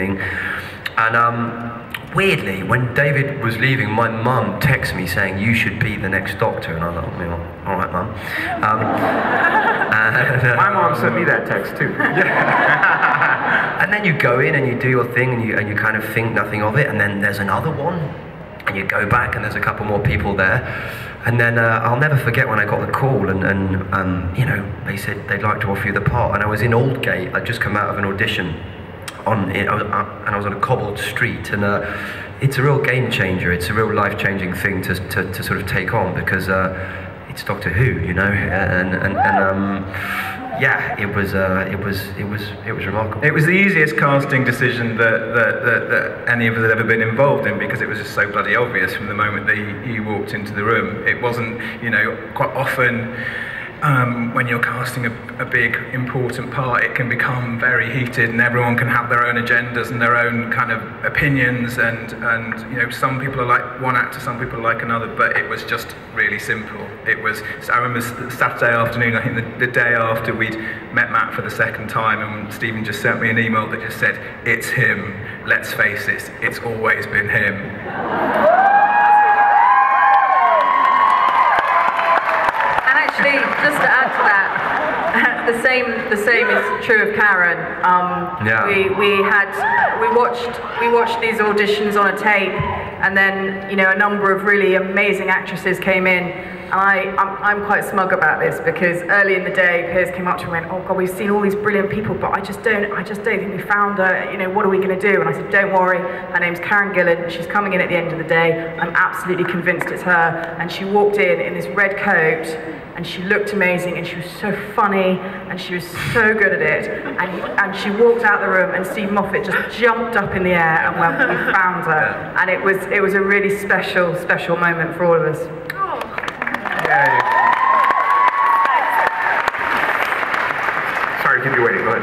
thing. And weirdly, when David was leaving, my mum texted me saying, "You should be the next Doctor," and I was like, "All right, Mum." My mom sent me that text too. And then you go in and you do your thing, and you kind of think nothing of it, and then there's another one, and you go back and there's a couple more people there, and then I'll never forget when I got the call, and you know, they said they'd like to offer you the part, and I was in Aldgate. I'd just come out of an audition. And I was on a cobbled street, and it's a real game changer. It's a real life-changing thing to sort of take on, because it's Doctor Who, you know, and yeah, it was remarkable. It was the easiest casting decision that any of us had ever been involved in, because it was just so bloody obvious from the moment that he walked into the room. It wasn't, you know, quite often. When you're casting a big, important part, it can become very heated, and everyone can have their own agendas and their own kind of opinions, and you know, some people are like one actor, some people are like another, but it was just really simple. It was, I remember Saturday afternoon, I think the day after we'd met Matt for the second time, and Stephen just sent me an email that just said, "It's him, let's face it, it's always been him." Just to add to that, the same is true of Karen. Yeah. We watched these auditions on a tape, and then, you know, a number of really amazing actresses came in. I'm quite smug about this, because early in the day, Piers came up to me and went, "Oh God, we've seen all these brilliant people, but I just don't think we found her. You know, what are we going to do?" And I said, "Don't worry. Her name's Karen Gillan. She's coming in at the end of the day. I'm absolutely convinced it's her." And she walked in this red coat, and she looked amazing, and she was so funny, and she was so good at it. And she walked out the room, and Steve Moffat just jumped up in the air and went, "We found her." And it was a really special moment for all of us. Sorry to keep you waiting, go ahead.